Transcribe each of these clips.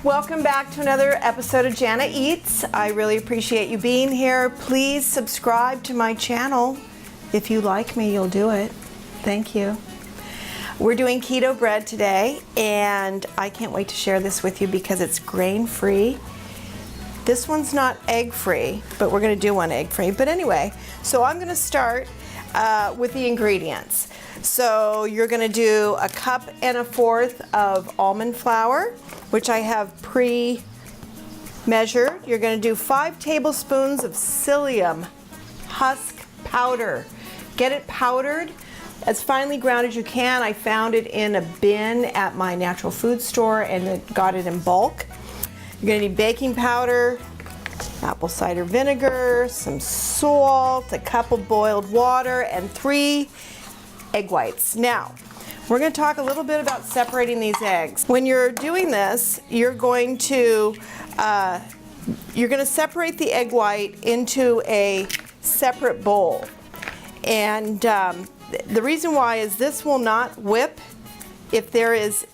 Welcome back to another episode of Jana Eats. I really appreciate you being here. Please subscribe to my channel. If you like me, you'll do it. Thank you. We're doing keto bread today, and I can't wait to share this with you because it's grain-free. This one's not egg-free, but we're going to do one egg-free. But anyway, so I'm going to start with the ingredients. So you're going to do 1.25 cups of almond flour, which I have pre-measured. You're going to do 5 tablespoons of Psyllium husk powder. Get it powdered as finely ground as you can. I found it in a bin at my natural food store and got it in bulk. You're going to need baking powder, apple cider vinegar, some salt, 1 cup of boiled water, and 3 egg whites. Now, we're going to talk a little bit about separating these eggs. When you're doing this, you're going to separate the egg white into a separate bowl. And the reason why is this will not whip if there is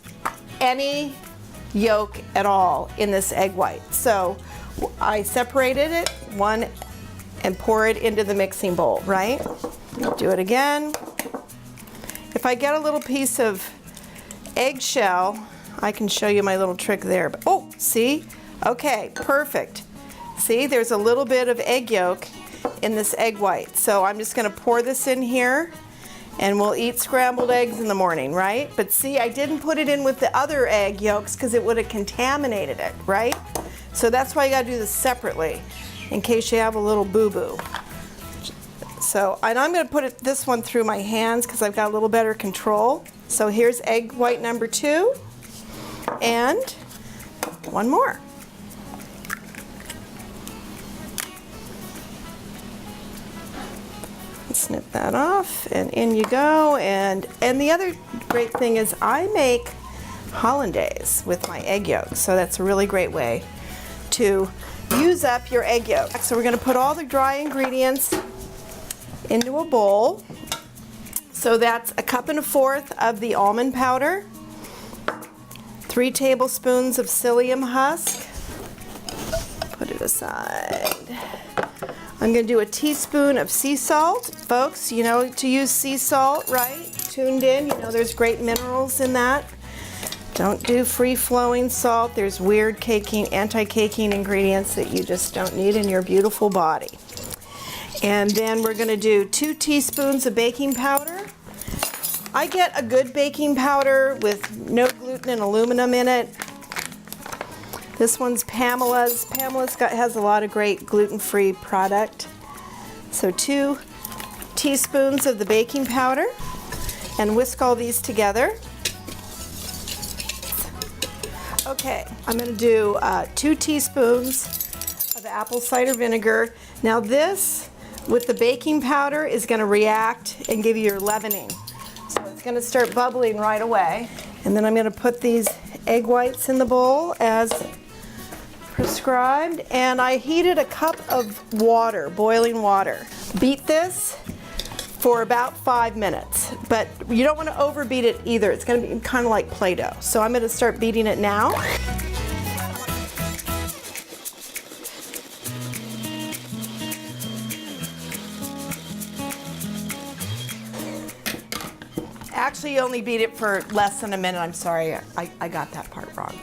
any yolk at all in this egg white. So I separated it one and pour it into the mixing bowl, right? Do it again. If I get a little piece of eggshell, I can show you my little trick there. But, oh, see? Okay, perfect. See, there's a little bit of egg yolk in this egg white. So I'm just going to pour this in here, and we'll eat scrambled eggs in the morning, right? But see, I didn't put it in with the other egg yolks because it would have contaminated it, right? So that's why you got to do this separately in case you have a little boo-boo. So, and I'm going to put this one through my hands because I've got a little better control. So here's egg white number 2, and one more. Snip that off, and in you go. And the other great thing is I make hollandaise with my egg yolk, so that's a really great way to use up your egg yolk. So we're going to put all the dry ingredients into a bowl. So that's 1.25 cups of the almond powder, 3 tablespoons of psyllium husk. Put it aside. I'm going to do a teaspoon of sea salt. Folks, you know to use sea salt, right? Tuned in, you know there's great minerals in that. Don't do free-flowing salt. There's weird caking, anti-caking ingredients that you just don't need in your beautiful body. And then we're going to do 2 teaspoons of baking powder. I get a good baking powder with no gluten and aluminum in it. This one's Pamela's. Has a lot of great gluten-free product. So 2 teaspoons of the baking powder, and whisk all these together. Okay, I'm going to do 2 teaspoons of apple cider vinegar. Now this, with the baking powder, is going to react and give you your leavening. So it's going to start bubbling right away. And then I'm going to put these egg whites in the bowl as prescribed, and I heated 1 cup of water, boiling water. Beat this for about 5 minutes, but you don't want to overbeat it either. It's going to be kind of like Play-Doh. So I'm going to start beating it now. Actually, you only beat it for less than a minute. I'm sorry, I got that part wrong.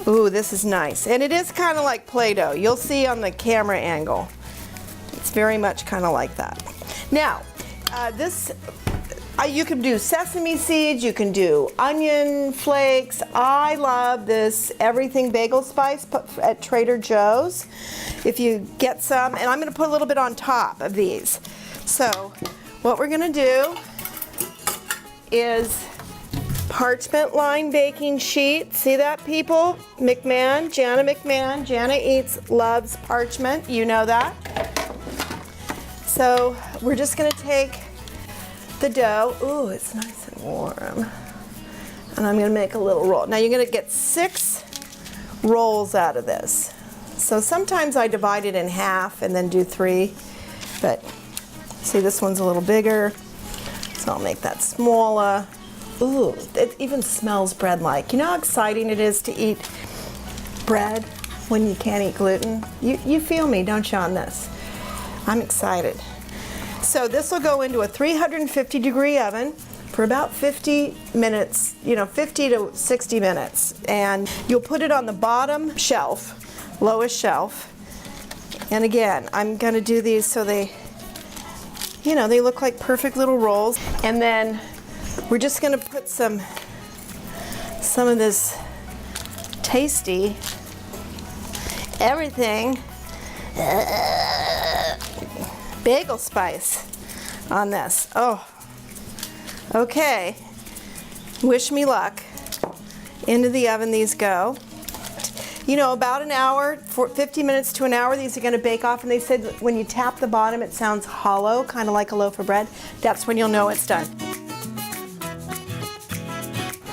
Ooh, this is nice. And it is kind of like Play-Doh. You'll see on the camera angle. It's very much kind of like that. Now, you can do sesame seeds, you can do onion flakes. I love this everything bagel spice at Trader Joe's. If you get some, and I'm going to put a little bit on top of these. So, what we're going to do is parchment lined baking sheet. See that, people? Jana McMahon, Jana Eats, loves parchment. You know that. So we're just going to take the dough. Ooh, it's nice and warm. And I'm going to make a little roll. Now you're going to get 6 rolls out of this. So sometimes I divide it in half and then do 3. But see, this one's a little bigger, so I'll make that smaller. ooh, it even smells bread-like. You know how exciting it is to eat bread when you can't eat gluten? You feel me, don't you, on this? I'm excited. So this will go into a 350 degree oven for about 50 minutes, 50 to 60 minutes. And you'll put it on the bottom shelf, lowest shelf. And again, I'm gonna do these so they look like perfect little rolls. And then we're just gonna put some of this tasty everything bagel spice on this. Oh, okay. Wish me luck. Into the oven these go. About an hour, 50 minutes to an hour, these are going to bake off. And they said when you tap the bottom, it sounds hollow, kind of like a loaf of bread. That's when you'll know it's done.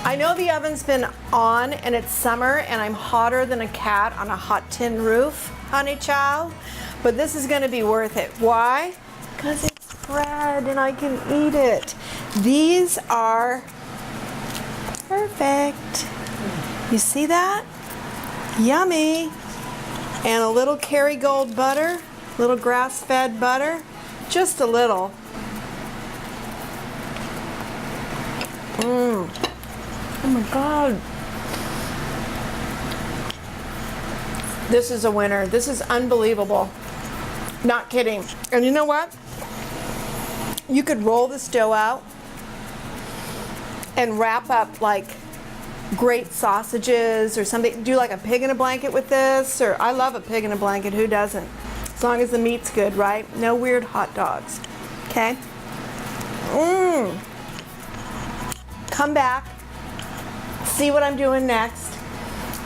I know the oven's been on and it's summer and I'm hotter than a cat on a hot tin roof, honey child. But this is going to be worth it. Why? Because it's bread and I can eat it. These are perfect. You see that? Yummy. And a little Kerrygold butter, little grass-fed butter, just a little. Oh my God. This is a winner. This is unbelievable. Not kidding. And you know what? You could roll this dough out and wrap up like great sausages or something. Do like a pig in a blanket with this, or I love a pig in a blanket. Who doesn't? As long as the meat's good, right? No weird hot dogs. Okay? Come back. See what I'm doing next.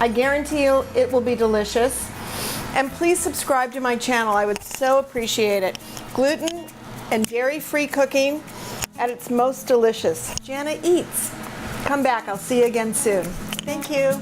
I guarantee you it will be delicious. And please subscribe to my channel. I would so appreciate it. Gluten and dairy-free cooking at its most delicious. Jana Eats. Come back. I'll see you again soon. Thank you.